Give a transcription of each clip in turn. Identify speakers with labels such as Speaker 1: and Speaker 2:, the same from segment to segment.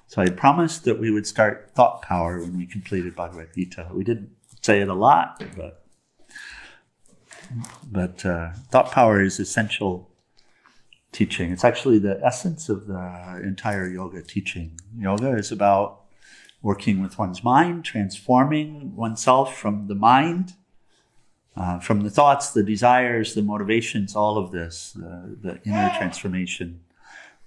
Speaker 1: So I promised that we would start thought power when we completed Bhagavad-Gita. We didn't say it a lot, but thought power is essential teaching. It's actually the essence of the entire yoga teaching. Yoga is about working with one's mind, transforming oneself from the mind, from the thoughts, the desires, the motivations, all of this, the inner transformation,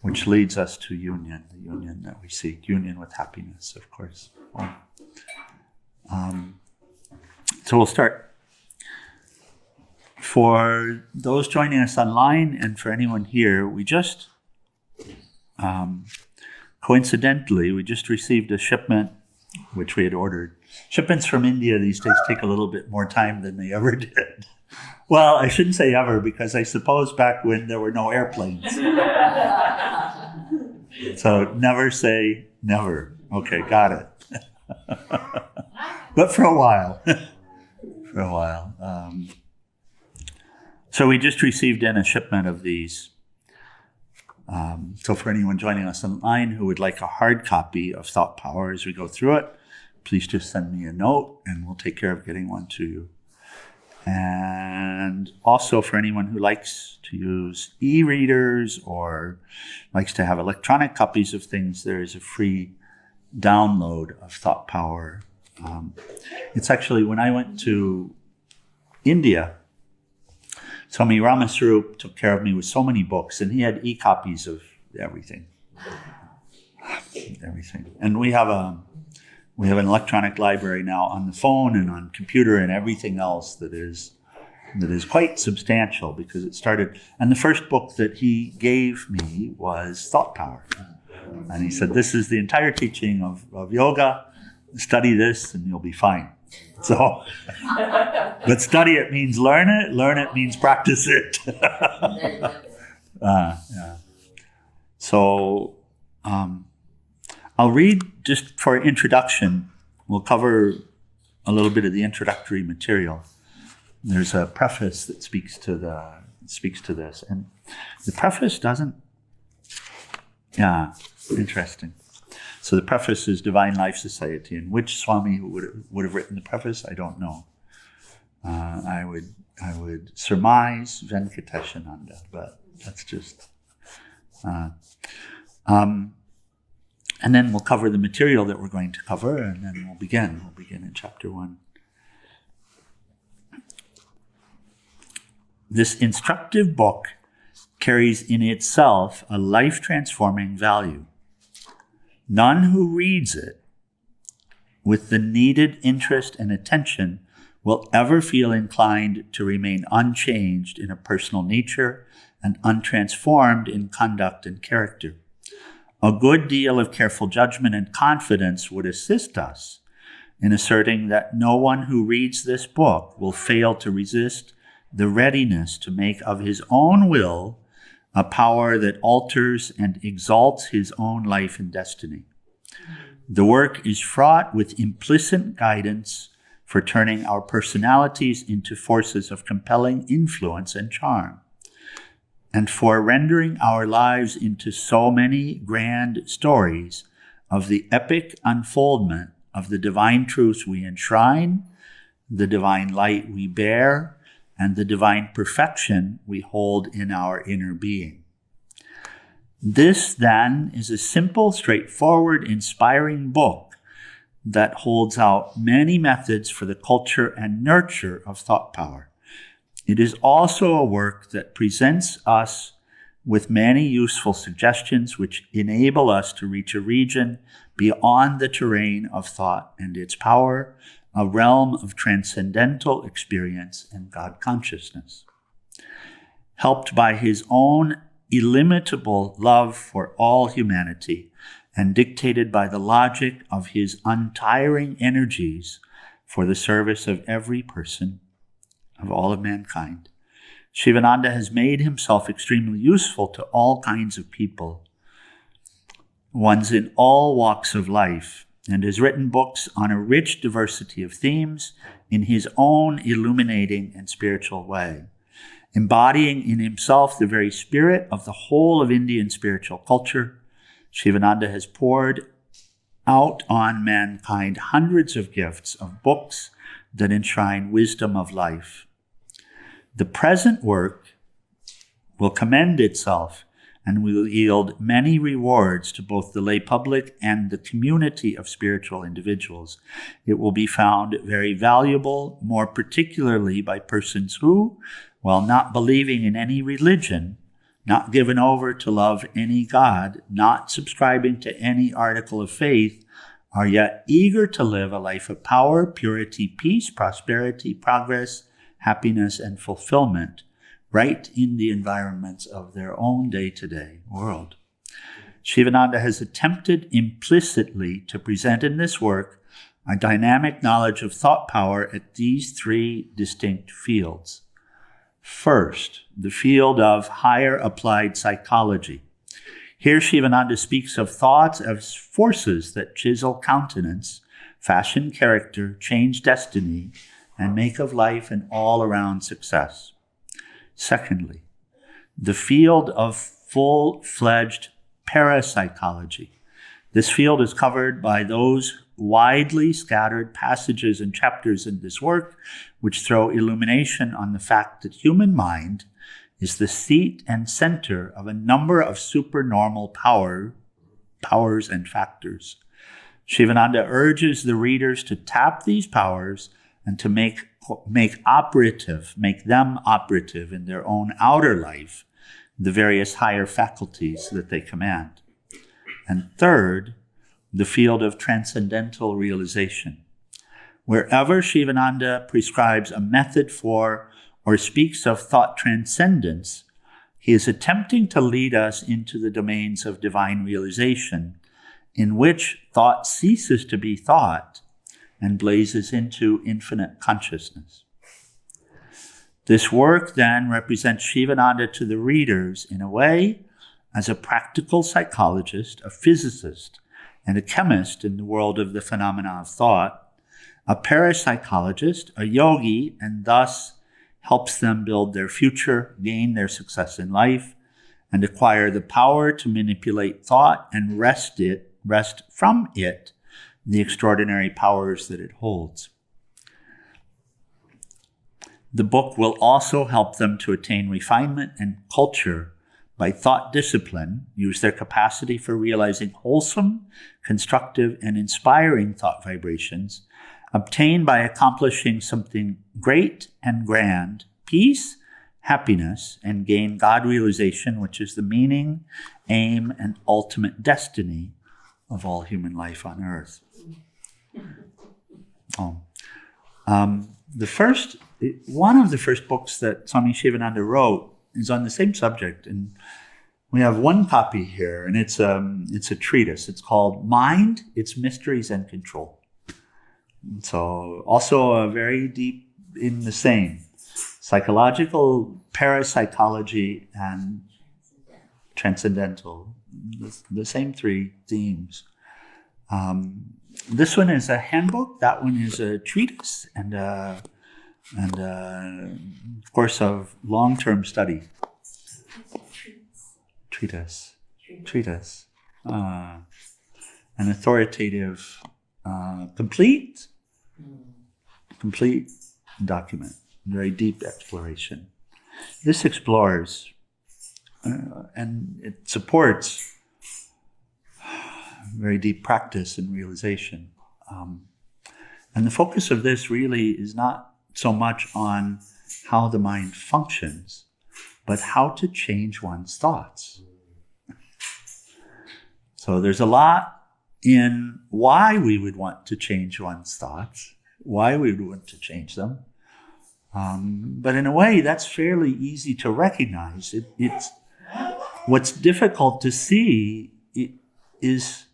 Speaker 1: which leads us to union, the union that we seek, union with happiness, of course. So we'll start. For those joining us online and for anyone here, we just, coincidentally, we just received a shipment, which we had ordered. Shipments from India these days take a little bit more time than they ever did. Well, I shouldn't say ever, because I suppose back when there were no airplanes. So never say never. Okay, got it. But for a while. So we just received in a shipment of these. So for anyone joining us online who would like a hard copy of Thought Power as we go through it, please just send me a note and we'll take care of getting one to you. And also for anyone who likes to use e-readers or likes to have electronic copies of things, there is a free download of Thought Power. It's actually, when I went to India, Swami Ramaswarup took care of me with so many books, and he had e-copies of everything. And we have an electronic library now on the phone and on computer and everything else that is quite substantial, because it started. And the first book that he gave me was Thought Power, and he said, "This is the entire teaching of yoga. Study this, and you'll be fine." So, but study it means learn it. Learn it means practice it. Yeah. So, I'll read just for introduction. We'll cover a little bit of the introductory material. There's a preface that speaks to this, and the preface doesn't. Yeah, interesting. So the preface is Divine Life Society, and which Swami would have written the preface, I don't know. I would surmise Venkateshananda, but that's just. And then we'll cover the material that we're going to cover, and then we'll begin. We'll begin in chapter 1. This instructive book carries in itself a life-transforming value. None who reads it with the needed interest and attention will ever feel inclined to remain unchanged in a personal nature and untransformed in conduct and character. A good deal of careful judgment and confidence would assist us in asserting that no one who reads this book will fail to resist the readiness to make of his own will a power that alters and exalts his own life and destiny. The work is fraught with implicit guidance for turning our personalities into forces of compelling influence and charm, and for rendering our lives into so many grand stories of the epic unfoldment of the divine truths we enshrine, the divine light we bear, and the divine perfection we hold in our inner being. This, then, is a simple, straightforward, inspiring book that holds out many methods for the culture and nurture of thought power. It is also a work that presents us with many useful suggestions which enable us to reach a region beyond the terrain of thought and its power, a realm of transcendental experience and God consciousness. Helped by his own illimitable love for all humanity and dictated by the logic of his untiring energies for the service of every person, of all of mankind, Sivananda has made himself extremely useful to all kinds of people, ones in all walks of life, and has written books on a rich diversity of themes in his own illuminating and spiritual way, embodying in himself the very spirit of the whole of Indian spiritual culture, Sivananda has poured out on mankind hundreds of gifts of books that enshrine wisdom of life. The present work will commend itself and will yield many rewards to both the lay public and the community of spiritual individuals. It will be found very valuable, more particularly by persons who, while not believing in any religion, not given over to love any God, not subscribing to any article of faith, are yet eager to live a life of power, purity, peace, prosperity, progress, happiness, and fulfillment, right in the environments of their own day-to-day world. Sivananda has attempted implicitly to present in this work a dynamic knowledge of thought power at these three distinct fields. First, the field of higher applied psychology. Here Sivananda speaks of thoughts as forces that chisel countenance, fashion character, change destiny, and make of life an all-around success. Secondly, the field of full-fledged parapsychology. This field is covered by those widely scattered passages and chapters in this work, which throw illumination on the fact that human mind is the seat and center of a number of supernormal powers and factors. Sivananda urges the readers to tap these powers and to make them operative in their own outer life, the various higher faculties that they command. And third, the field of transcendental realization. Wherever Sivananda prescribes a method for or speaks of thought transcendence, he is attempting to lead us into the domains of divine realization, in which thought ceases to be thought and blazes into infinite consciousness. This work then represents Sivananda to the readers in a way as a practical psychologist, a physicist, and a chemist in the world of the phenomena of thought, a parapsychologist, a yogi, and thus helps them build their future, gain their success in life, and acquire the power to manipulate thought and wrest from it the extraordinary powers that it holds. The book will also help them to attain refinement and culture by thought discipline, use their capacity for realizing wholesome, constructive, and inspiring thought vibrations, obtained by accomplishing something great and grand, peace, happiness, and gain God realization, which is the meaning, aim, and ultimate destiny of all human life on earth. One of the first books that Swami Sivananda wrote is on the same subject, and we have one copy here, and it's a treatise. It's called Mind, Its Mysteries and Control. So also a very deep in the same psychological, parapsychology, and transcendental, the same three themes. This one is a handbook. That one is a treatise and a course of long-term study. Treatise. An authoritative, complete document. Very deep exploration. This explores and it supports very deep practice and realization. And the focus of this really is not so much on how the mind functions, but how to change one's thoughts. So there's a lot in why we would want to change one's thoughts, why we would want to change them. But in a way, that's fairly easy to recognize. It's what's difficult to see is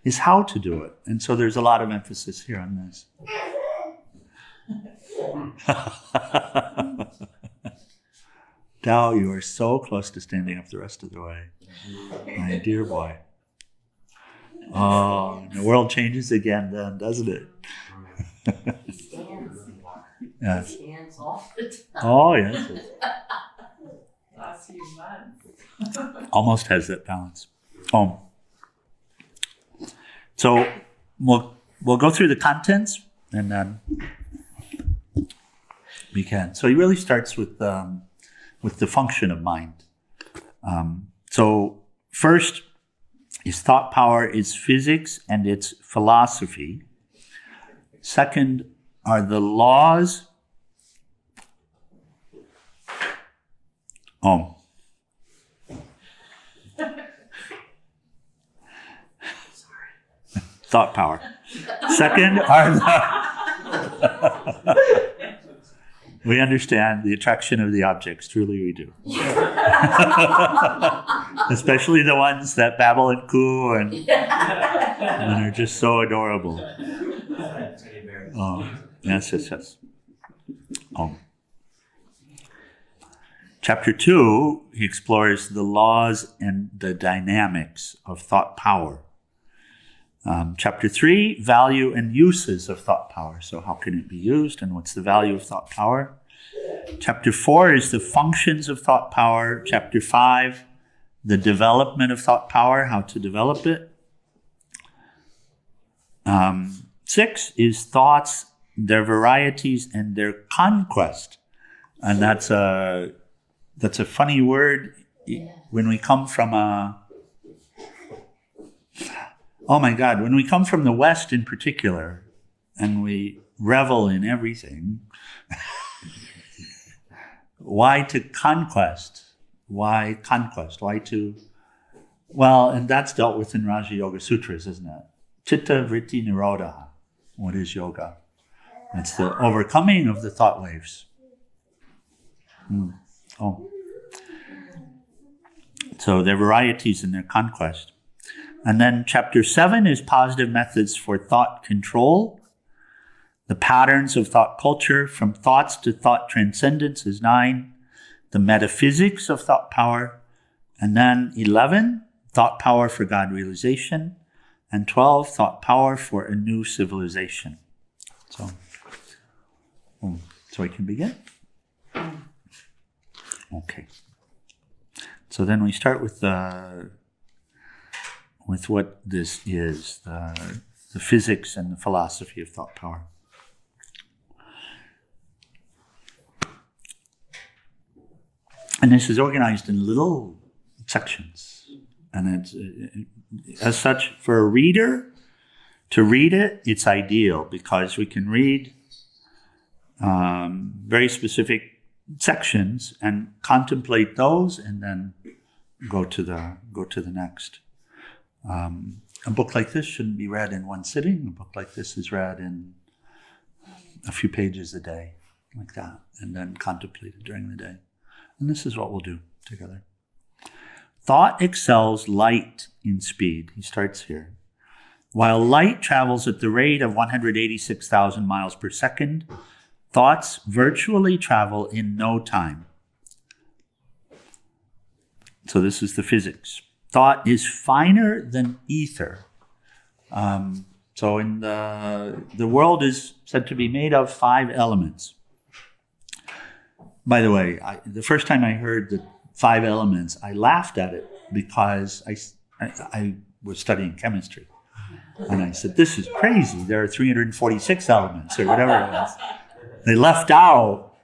Speaker 1: is how to do it. And so there's a lot of emphasis here on this. Tao, you are so close to standing up the rest of the way. My dear boy. Oh, the world changes again then, doesn't it? Yes.
Speaker 2: Stands all the time.
Speaker 1: Oh, yes. Almost has that balance. So we'll go through the contents and then we can. So he really starts with the function of mind. So first, his thought power is physics and its philosophy. Second are the laws. Thought power. Second are we understand the attraction of the objects. Truly we do. Especially the ones that babble and coo and are just so adorable. Yes. Chapter 2, he explores the laws and the dynamics of thought power. Chapter 3, value and uses of thought power. So how can it be used and what's the value of thought power? Chapter 4 is the functions of thought power. Chapter 5, the development of thought power, how to develop it. 6 is thoughts, their varieties, and their conquest. And that's a funny word when we come from when we come from the West in particular, and we revel in everything, why to conquest? Why conquest? Why to... Well, and that's dealt with in Raja Yoga Sutras, isn't it? Chitta Vritti Nirodha. What is yoga? It's the overcoming of the thought waves. So their varieties and their conquest. And then chapter 7 is positive methods for thought control. The patterns of thought culture, from thoughts to thought transcendence, is 9. The metaphysics of thought power. And then 11, thought power for God realization. And 12, thought power for a new civilization. So we can begin. Okay. So then we start with what this is, the physics and the philosophy of thought power. And this is organized in little sections. And it's, as such, for a reader to read it, it's ideal because we can read very specific sections and contemplate those and then go to the next. A book like this shouldn't be read in one sitting. A book like this is read in a few pages a day, like that, and then contemplated during the day. And this is what we'll do together. Thought excels light in speed. He starts here. While light travels at the rate of 186,000 miles per second, thoughts virtually travel in no time. So this is the physics. Thought is finer than ether. So in the world is said to be made of 5 elements. By the way, the first time I heard the 5 elements, I laughed at it because I was studying chemistry. And I said, this is crazy. There are 346 elements or whatever it was. They left out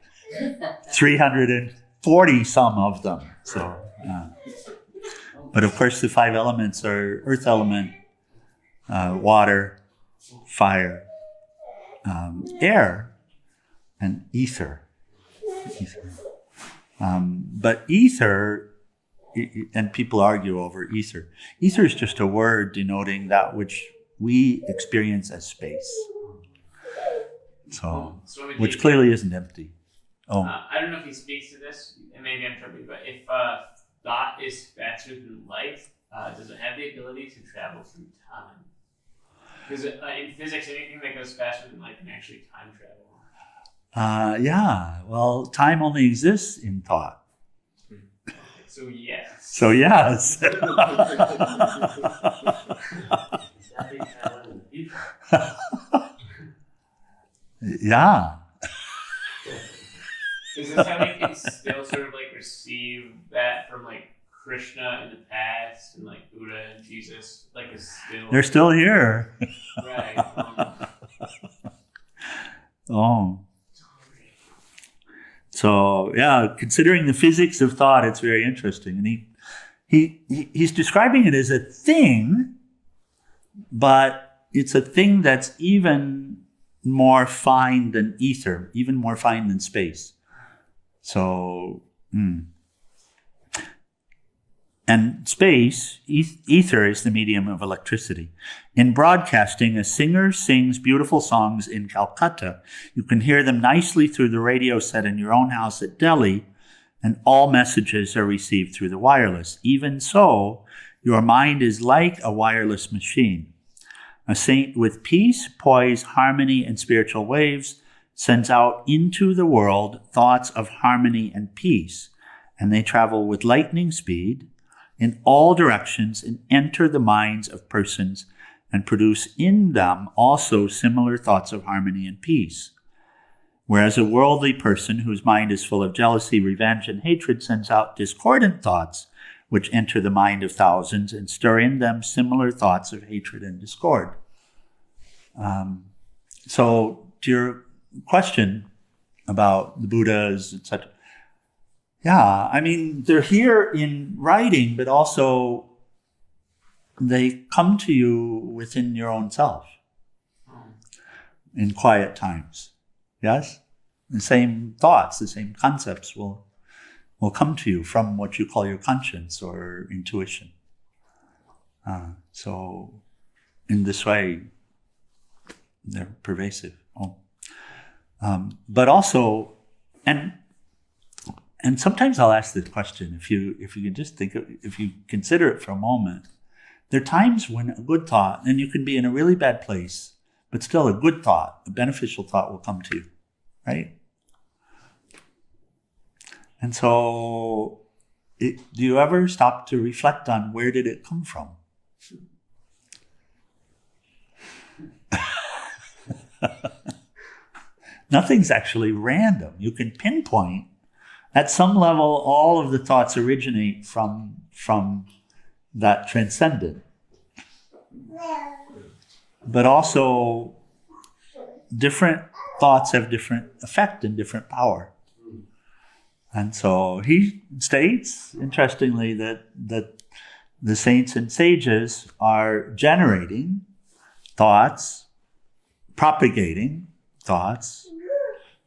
Speaker 1: 340 some of them. So, but of course the 5 elements are earth element, water, fire, air, and ether. But ether, and people argue over ether. Ether is just a word denoting that which we experience as space. So which clearly isn't empty.
Speaker 2: I don't know if he speaks to this, and maybe I'm tripping, but if thought is faster than light, does it have the ability to travel through time? Because in physics, anything that goes faster than light can actually time travel.
Speaker 1: Yeah, well, time only exists in thought.
Speaker 2: So yes.
Speaker 1: So yes. Yeah.
Speaker 2: Is this how we can still sort of like receive that from like Krishna in the past and like Buddha and Jesus? Like, is still
Speaker 1: They're still here.
Speaker 2: right?
Speaker 1: Oh. So yeah, considering the physics of thought, it's very interesting, and he's describing it as a thing, but it's a thing that's even more fine than ether, even more fine than space. So, and space, ether is the medium of electricity. In broadcasting, a singer sings beautiful songs in Calcutta. You can hear them nicely through the radio set in your own house at Delhi, and all messages are received through the wireless. Even so, your mind is like a wireless machine. A saint with peace, poise, harmony, and spiritual waves sends out into the world thoughts of harmony and peace, and they travel with lightning speed in all directions and enter the minds of persons and produce in them also similar thoughts of harmony and peace. Whereas a worldly person whose mind is full of jealousy, revenge, and hatred sends out discordant thoughts which enter the mind of thousands and stir in them similar thoughts of hatred and discord. So to your question about the Buddhas, etc., yeah, I mean, they're here in writing, but also they come to you within your own self in quiet times. Yes? The same thoughts, the same concepts will come to you from what you call your conscience or intuition. So in this way, they're pervasive. But also, and sometimes I'll ask this question, if you can just if you consider it for a moment, there are times when a good thought, and you can be in a really bad place, but still a good thought, a beneficial thought will come to you, right? And so, do you ever stop to reflect on where did it come from? Nothing's actually random. You can pinpoint, at some level, all of the thoughts originate from that transcendent. But also, different thoughts have different effect and different power. And so he states, interestingly, that the saints and sages are generating thoughts, propagating thoughts,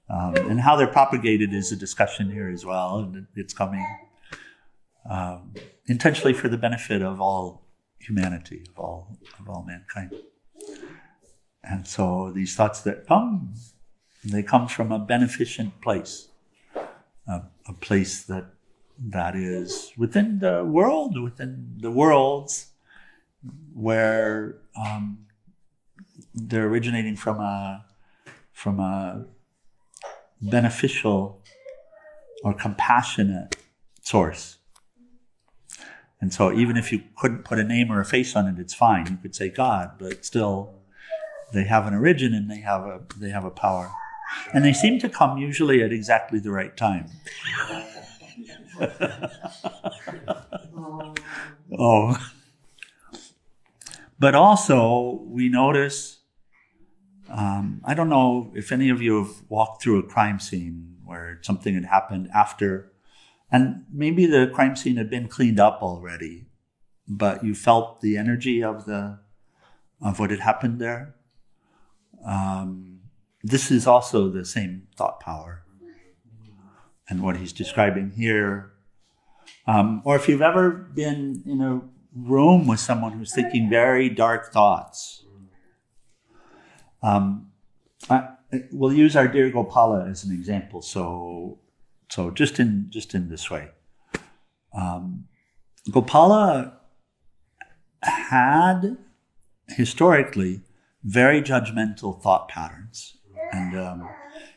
Speaker 1: and how they're propagated is a discussion here as well, and it's coming intentionally for the benefit of all humanity, of all mankind. And so these thoughts that come, they come from a beneficent place, a place that is within the world, within the worlds, where they're originating from a beneficial or compassionate source. And so even if you couldn't put a name or a face on it, it's fine. You could say God, but still they have an origin and they have a power. And they seem to come usually at exactly the right time. Oh. But also we notice, I don't know if any of you have walked through a crime scene where something had happened after, and maybe the crime scene had been cleaned up already, but you felt the energy of what had happened there. This is also the same thought power, and what he's describing here. Or if you've ever been in a room with someone who's thinking very dark thoughts. We'll use our dear Gopala as an example. So just in this way, Gopala had historically very judgmental thought patterns, and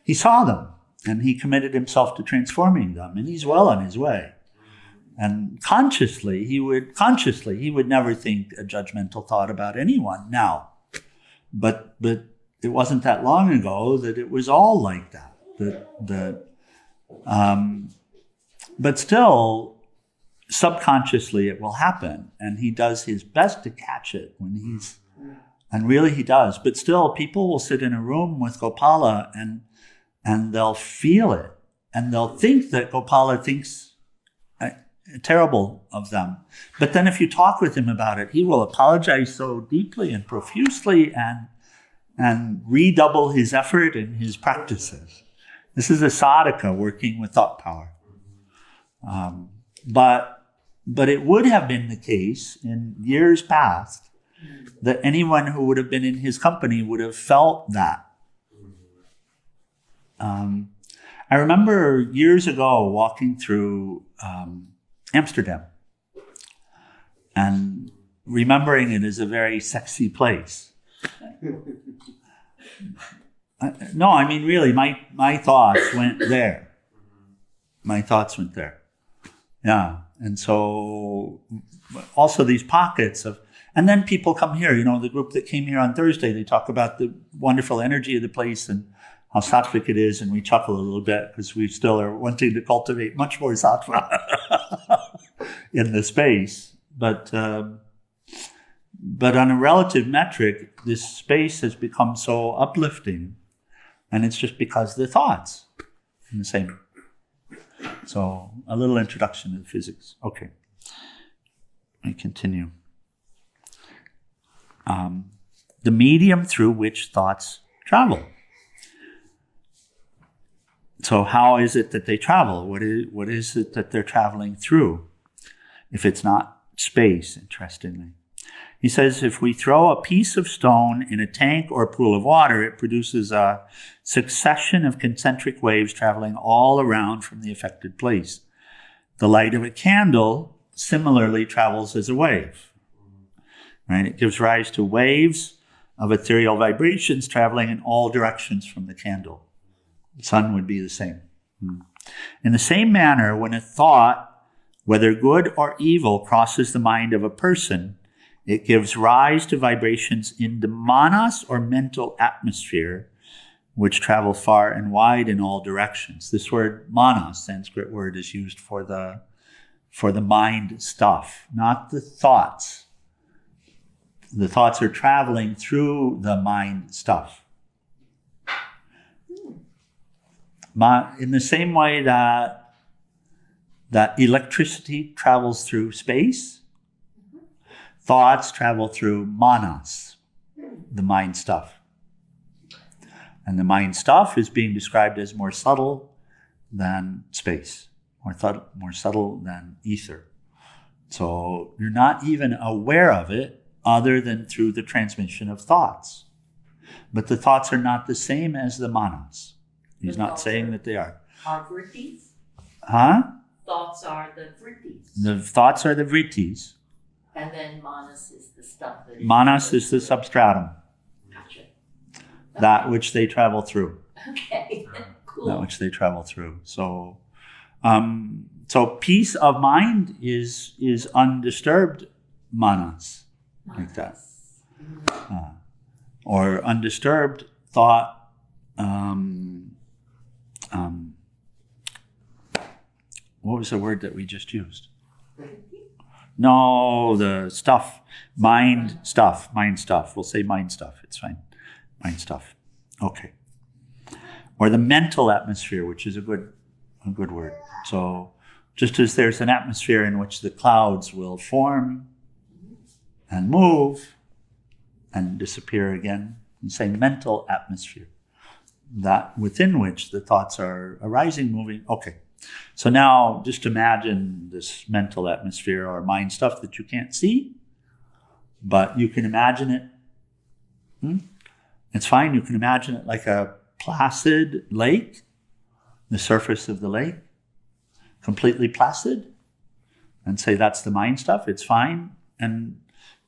Speaker 1: he saw them, and he committed himself to transforming them, and he's well on his way. And consciously, he would never think a judgmental thought about anyone now. But it wasn't that long ago that it was all like that. That But still, subconsciously it will happen, and he does his best to catch it when he's, and really he does. But still, people will sit in a room with Gopala and they'll feel it, and they'll think that Gopala thinks terrible of them. But then if you talk with him about it, he will apologize so deeply and profusely and redouble his effort in his practices. This is a sadhaka working with thought power. But it would have been the case in years past that anyone who would have been in his company would have felt that. I remember years ago walking through Amsterdam and remembering it as a very sexy place. No, I mean, really, my thoughts went there. My thoughts went there. Yeah. And so also these pockets of, and then people come here, the group that came here on Thursday, they talk about the wonderful energy of the place and how sattvic it is. And we chuckle a little bit because we still are wanting to cultivate much more sattva in the space. But on a relative metric, this space has become so uplifting, and it's just because the thoughts are the same. So a little introduction to the physics. Okay, I continue. The medium through which thoughts travel. So how is it that they travel? What is it that they're traveling through? If it's not space, interestingly. He says, if we throw a piece of stone in a tank or a pool of water, it produces a succession of concentric waves traveling all around from the affected place. The light of a candle similarly travels as a wave. Right? It gives rise to waves of ethereal vibrations traveling in all directions from the candle. The sun would be the same. In the same manner, when a thought, whether good or evil, crosses the mind of a person, it gives rise to vibrations in the manas or mental atmosphere, which travel far and wide in all directions. This word manas, Sanskrit word, is used for the mind stuff, not the thoughts. The thoughts are traveling through the mind stuff. In the same way that electricity travels through space, thoughts travel through manas, the mind stuff. And the mind stuff is being described as more subtle than space, more subtle than ether. So you're not even aware of it other than through the transmission of thoughts. But the thoughts are not the same as the manas. He's not saying that they are.
Speaker 3: Are vrittis?
Speaker 1: Huh?
Speaker 3: Thoughts are the vrittis.
Speaker 1: The thoughts are the vrittis.
Speaker 3: And then manas is the stuff that...
Speaker 1: Manas is the substratum.
Speaker 3: Gotcha.
Speaker 1: That which they travel through.
Speaker 3: Okay, cool.
Speaker 1: That which they travel through. So peace of mind is undisturbed manas. Like that. Or undisturbed thought. What was the word that we just used? No, the stuff. Mind stuff. We'll say mind stuff. It's fine. Mind stuff. Okay. Or the mental atmosphere, which is a good word. So just as there's an atmosphere in which the clouds will form and move and disappear again, the same mental atmosphere, that within which the thoughts are arising, moving. Okay. So now just imagine this mental atmosphere or mind stuff that you can't see, but you can imagine it. It's fine. You can imagine it like a placid lake, the surface of the lake, completely placid, and say that's the mind stuff. It's fine. And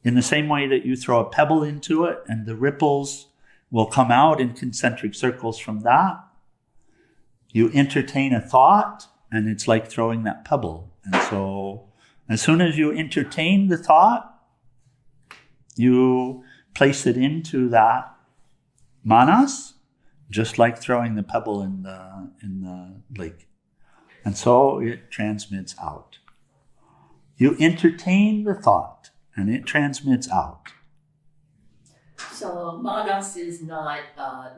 Speaker 1: in the same way that you throw a pebble into it and the ripples will come out in concentric circles from that, you entertain a thought and it's like throwing that pebble. And so as soon as you entertain the thought, you place it into that manas, just like throwing the pebble in the lake. And so it transmits out. You entertain the thought, and it transmits out.
Speaker 3: So manas is not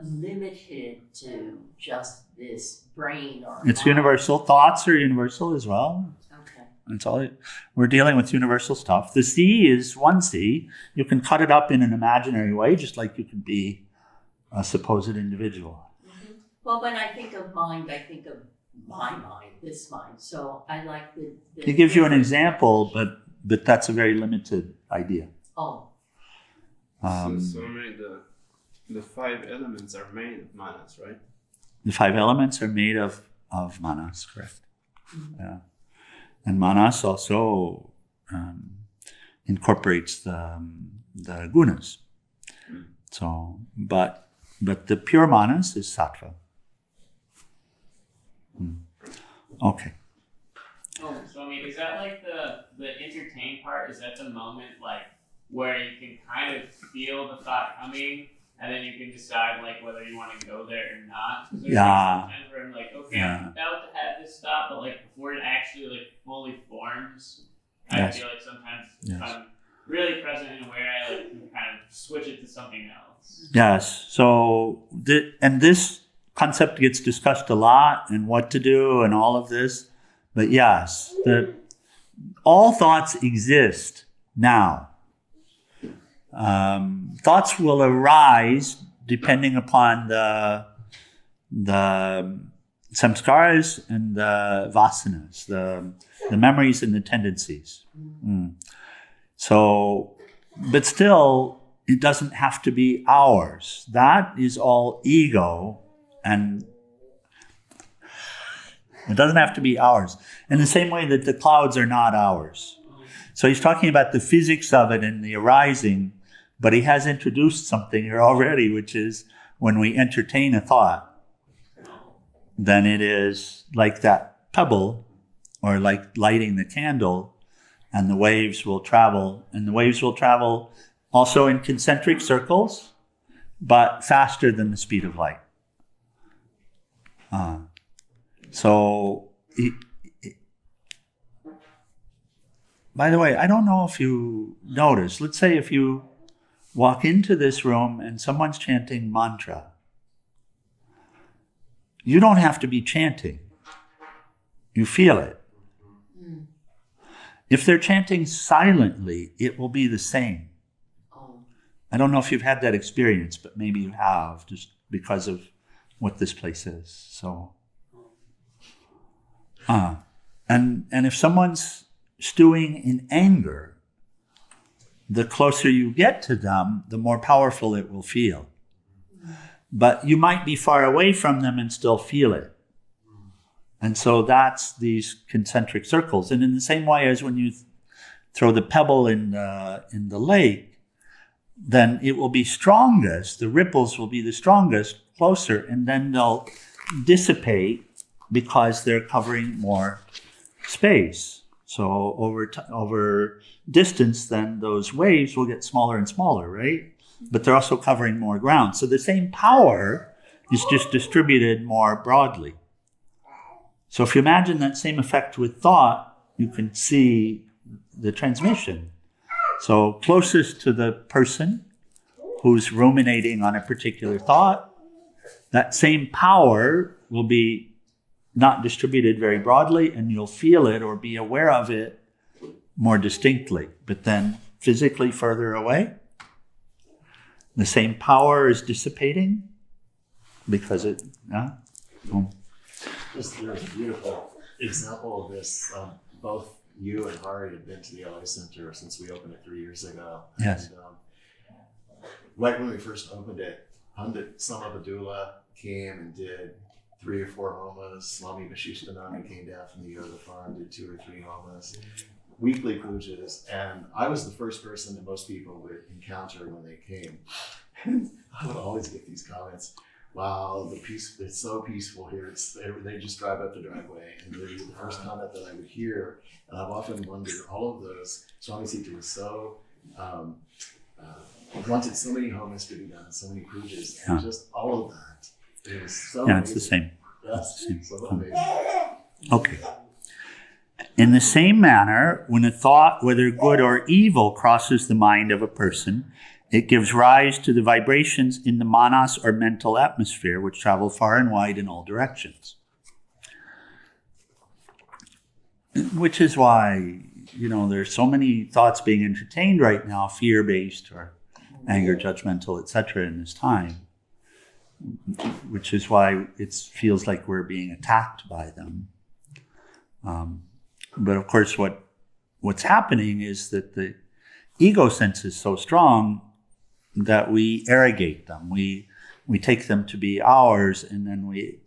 Speaker 3: limited to just this brain or
Speaker 1: It's
Speaker 3: mind.
Speaker 1: universal. Thoughts are universal as well.
Speaker 3: Okay.
Speaker 1: That's all. We're dealing with universal stuff. The sea is one sea. You can cut it up in an imaginary way, just like you can be a supposed individual.
Speaker 3: Mm-hmm. Well, when I think of mind, I think of my mind, this mind. So I like the
Speaker 1: It gives you an example, but that's a very limited idea.
Speaker 3: Oh.
Speaker 4: So maybe the 5 elements are made of manas, right?
Speaker 1: The 5 elements are made of manas, correct?
Speaker 3: Mm-hmm.
Speaker 1: Yeah. And manas also incorporates the gunas. So, but the pure manas is sattva. Okay.
Speaker 2: Oh, so I mean, is that like the entertain part? Is that the moment like where you can kind of feel the thought coming, and then you can decide like whether you want to go there or not? 'Cause there's
Speaker 1: Yeah.
Speaker 2: like sometimes where I'm like, okay,
Speaker 1: Yeah.
Speaker 2: I'm about to have this thought, but like before it actually like fully forms, I
Speaker 1: Yes.
Speaker 2: feel like sometimes
Speaker 1: Yes.
Speaker 2: if I'm really present and aware, I like can kind of switch it to something else.
Speaker 1: Yes. So, this concept gets discussed a lot, and what to do, and all of this. But yes, all thoughts exist now. Thoughts will arise depending upon the samskaras and the vasanas, the memories and the tendencies. So, but still, it doesn't have to be ours. That is all ego, and it doesn't have to be ours. In the same way that the clouds are not ours. So he's talking about the physics of it and the arising, but he has introduced something here already, which is when we entertain a thought, then it is like that pebble, or like lighting the candle, and the waves will travel. And the waves will travel also in concentric circles, but faster than the speed of light. By the way, I don't know if you notice, let's say if you walk into this room and someone's chanting mantra, you don't have to be chanting. You feel it. If they're chanting silently, it will be the same. I don't know if you've had that experience, but maybe you have, just because of what this place is. So, and if someone's stewing in anger, the closer you get to them, the more powerful it will feel. But you might be far away from them and still feel it. And so that's these concentric circles. And in the same way as when you throw the pebble in the lake, then it will be strongest, the ripples will be the strongest, closer, and then they'll dissipate because they're covering more space. So over distance, then those waves will get smaller and smaller, right? But they're also covering more ground. So the same power is just distributed more broadly. So if you imagine that same effect with thought, you can see the transmission. So closest to the person who's ruminating on a particular thought, that same power will be not distributed very broadly, and you'll feel it or be aware of it more distinctly. But then physically further away, the same power is dissipating because it...
Speaker 5: There's a beautiful example of this. Both you and Hari have been to the LA Center since we opened it 3 years ago.
Speaker 1: Yes.
Speaker 5: And, right when we first opened it, Pandit Sahanā-Vavatu came and did 3 or 4 homas. Swami Vasishtananda came down from the yoga farm, did 2 or 3 homas. Weekly pujas. And I was the first person that most people would encounter when they came. And I would always get these comments. Wow, it's so peaceful here. They just drive up the driveway, and the first comment that I would hear, and I've often wondered, all of those, Swami Sita was so, wanted so many homas to be done, so many pujas, and just all of that. It was so amazing.
Speaker 1: It's the same.
Speaker 5: Yes,
Speaker 1: It's the same.
Speaker 5: so amazing.
Speaker 1: Okay. In the same manner, when a thought, whether good or evil, crosses the mind of a person, it gives rise to the vibrations in the manas or mental atmosphere, which travel far and wide in all directions. Which is why, there's so many thoughts being entertained right now, fear-based or anger, judgmental, etc. in this time. Which is why it feels like we're being attacked by them. But of course, what's happening is that the ego sense is so strong that we arrogate them. We take them to be ours, and then we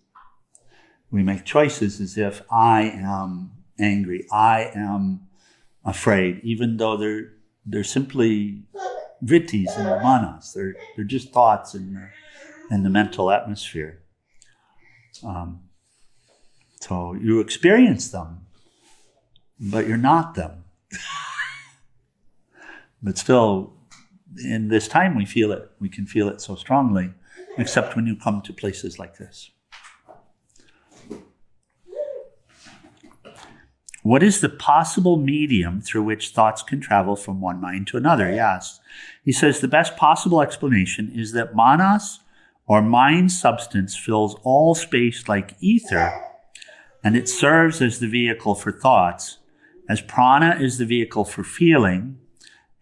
Speaker 1: make choices as if I am angry, I am afraid, even though they're simply vrittis in the manas. They're just thoughts in the mental atmosphere. So you experience them, but you're not them. But still, in this time we feel it. We can feel it so strongly, except when you come to places like this. What is the possible medium through which thoughts can travel from one mind to another? Yes. He says the best possible explanation is that manas, or mind substance, fills all space like ether, and it serves as the vehicle for thoughts, as prana is the vehicle for feeling,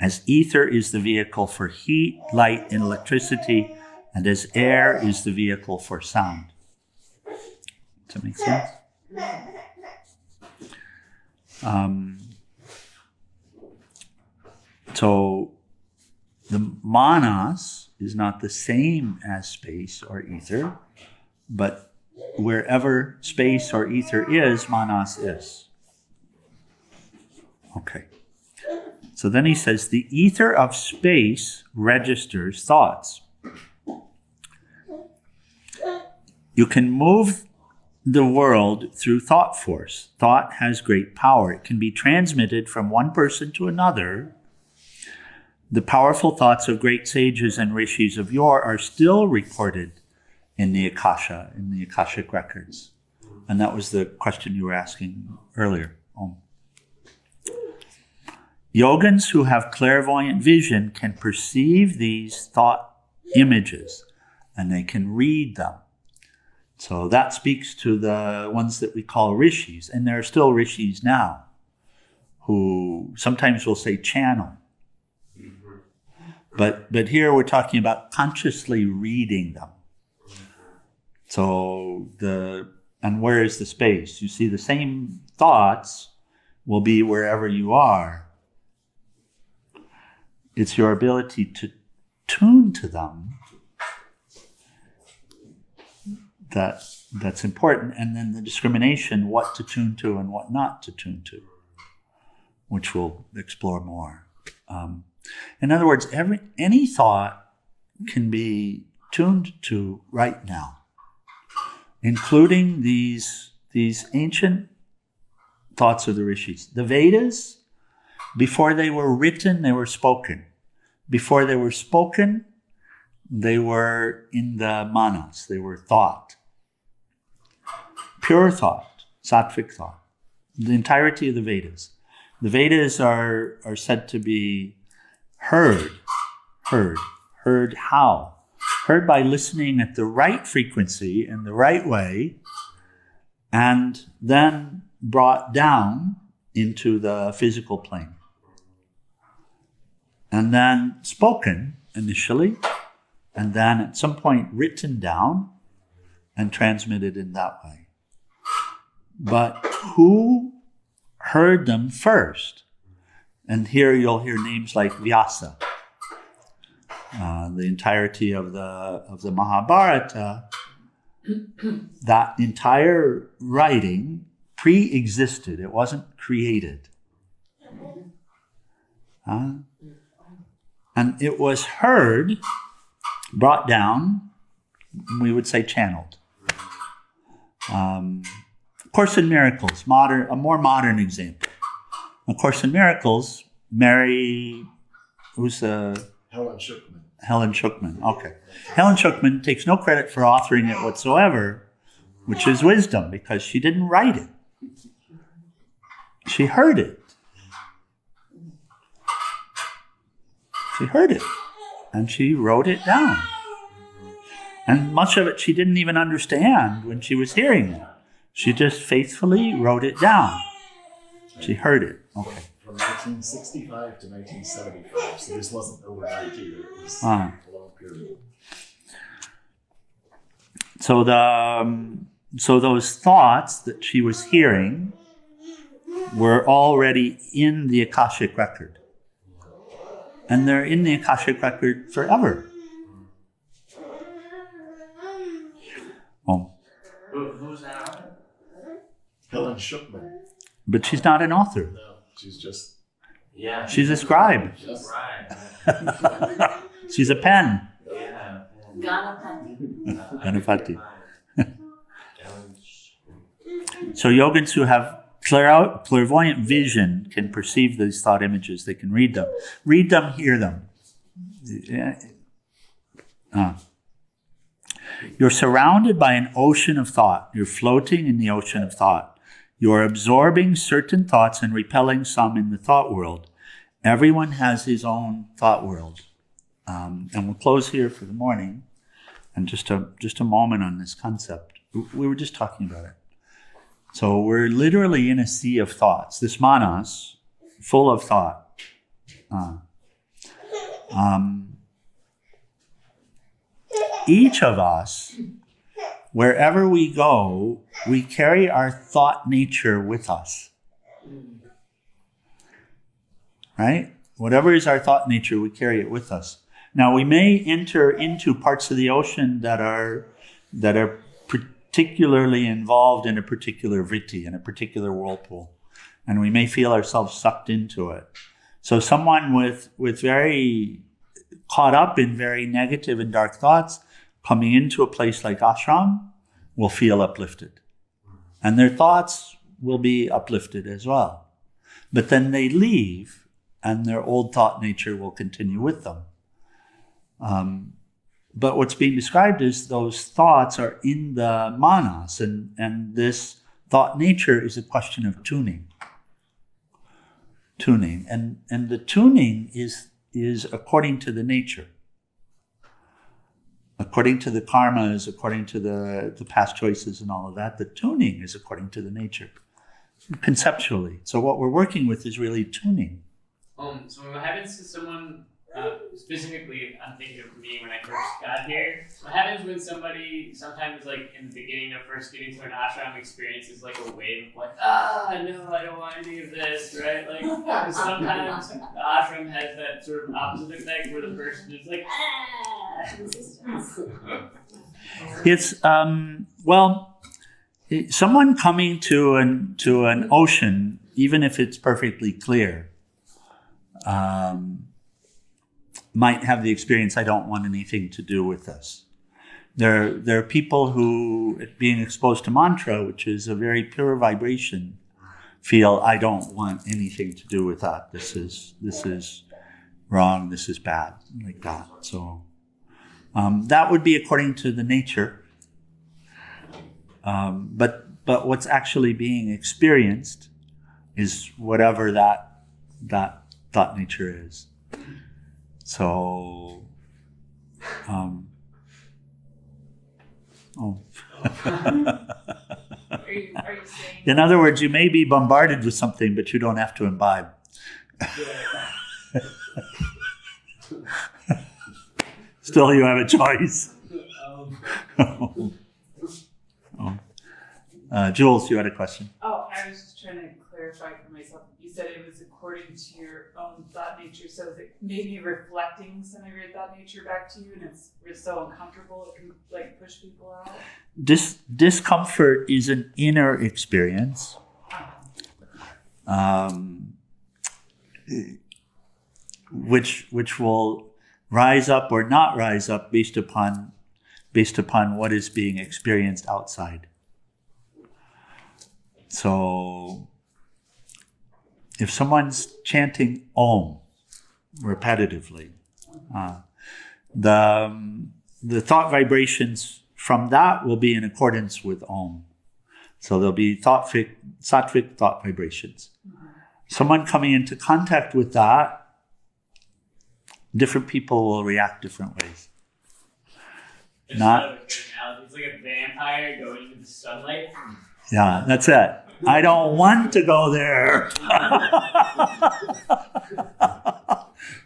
Speaker 1: as ether is the vehicle for heat, light, and electricity, and as air is the vehicle for sound. Does that make sense? So the manas is not the same as space or ether, but wherever space or ether is, manas is. Okay. So then he says, the ether of space registers thoughts. You can move the world through thought force. Thought has great power. It can be transmitted from one person to another. The powerful thoughts of great sages and rishis of yore are still recorded in the Akasha, in the Akashic records. And that was the question you were asking earlier. Yogins who have clairvoyant vision can perceive these thought images, and they can read them. So that speaks to the ones that we call rishis, and there are still rishis now, who sometimes will say channel. But here we're talking about consciously reading them. So and where is the space? You see, the same thoughts will be wherever you are. It's your ability to tune to them that's important, and then the discrimination, what to tune to and what not to tune to, which we'll explore more. In other words, any thought can be tuned to right now, including these ancient thoughts of the rishis. The Vedas, before they were written, they were spoken. Before they were spoken, they were in the manas, they were thought. Pure thought, sattvic thought. The entirety of the Vedas. The Vedas are said to be heard how? Heard by listening at the right frequency in the right way, and then brought down into the physical plane. And then spoken initially, and then at some point written down and transmitted in that way. But who heard them first? And here you'll hear names like Vyasa. The entirety of the Mahabharata, that entire writing pre-existed. It wasn't created. And it was heard, brought down, we would say channeled. Course in Miracles, a more modern example. A Course in Miracles, Mary,
Speaker 5: Helen Schuckman.
Speaker 1: Helen Schuckman, okay. Helen Schuckman takes no credit for authoring it whatsoever, which is wisdom, because she didn't write it. She heard it. She heard it. And she wrote it down. And much of it she didn't even understand when she was hearing it. She just faithfully wrote it down. She heard it. Okay.
Speaker 5: From 1965 to 1975, so this wasn't overnight either. It was a long period.
Speaker 1: So those thoughts that she was hearing were already in the Akashic record. And they're in the Akashic record forever. Oh.
Speaker 2: Who's that?
Speaker 5: Helen Schuckman.
Speaker 1: But she's not an author.
Speaker 5: No, she's just...
Speaker 2: Yeah.
Speaker 1: She's a scribe.
Speaker 2: She's right.
Speaker 1: She's a pen.
Speaker 2: Yeah.
Speaker 3: Ganapati.
Speaker 1: Ganapati. So yogins who have clairvoyant vision can perceive these thought images. They can read them. Read them, hear them. You're surrounded by an ocean of thought. You're floating in the ocean of thought. You're absorbing certain thoughts and repelling some in the thought world. Everyone has his own thought world. And we'll close here for the morning. And just a moment on this concept. We were just talking about it. So we're literally in a sea of thoughts. This manas, full of thought. Each of us, wherever we go, we carry our thought nature with us. Right? Whatever is our thought nature, we carry it with us. Now, we may enter into parts of the ocean that are particularly involved in a particular vritti, in a particular whirlpool. And we may feel ourselves sucked into it. So someone with very caught up in very negative and dark thoughts, coming into a place like ashram, will feel uplifted. And their thoughts will be uplifted as well. But then they leave, and their old thought nature will continue with them. But what's being described is those thoughts are in the manas, and this thought nature is a question of tuning. Tuning. And the tuning is according to the nature. According to the karmas, according to the past choices and all of that, the tuning is according to the nature. Conceptually. So what we're working with is really tuning.
Speaker 2: So what happens to someone, specifically, I'm thinking of me when I first got here. What happens when somebody, sometimes like in the beginning of first getting to an ashram experience, is like a wave of like, no, I don't want any of this, right? Like, because sometimes the ashram has that sort of opposite effect where the person is like, resistance.
Speaker 1: It's, someone coming to an ocean, even if it's perfectly clear, might have the experience, I don't want anything to do with this. There are people who, being exposed to mantra, which is a very pure vibration, feel, I don't want anything to do with that. This is wrong, this is bad, like that. So that would be according to the nature. But what's actually being experienced is whatever that thought nature is. So,
Speaker 3: Are you saying?
Speaker 1: In other words, you may be bombarded with something, but you don't have to imbibe. Still, you have a choice. Jules, you had a question.
Speaker 6: Oh, I was just trying to clarify for myself. You said it was according to your own thought nature, so is it maybe reflecting some of your thought nature back to you, and it's so uncomfortable it can like push people out?
Speaker 1: Discomfort is an inner experience, which will rise up or not rise up based upon what is being experienced outside. So, if someone's chanting Om repetitively, the thought vibrations from that will be in accordance with Om. So there'll be sattvic thought vibrations. Someone coming into contact with that, different people will react different ways.
Speaker 2: It's
Speaker 1: Not-
Speaker 2: another good analogy. It's like a vampire going into the sunlight.
Speaker 1: Yeah, that's it. I don't want to go there.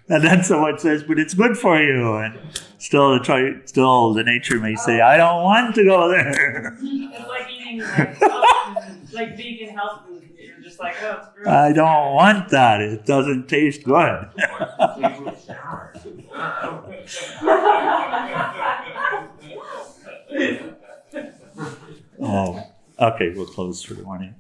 Speaker 1: And then someone says, but it's good for you. And still the nature may say, I don't want to go there.
Speaker 6: It's like eating like vegan health food. You're just like, oh, it's gross.
Speaker 1: I don't want that. It doesn't taste good. Oh, okay, we'll close for the morning.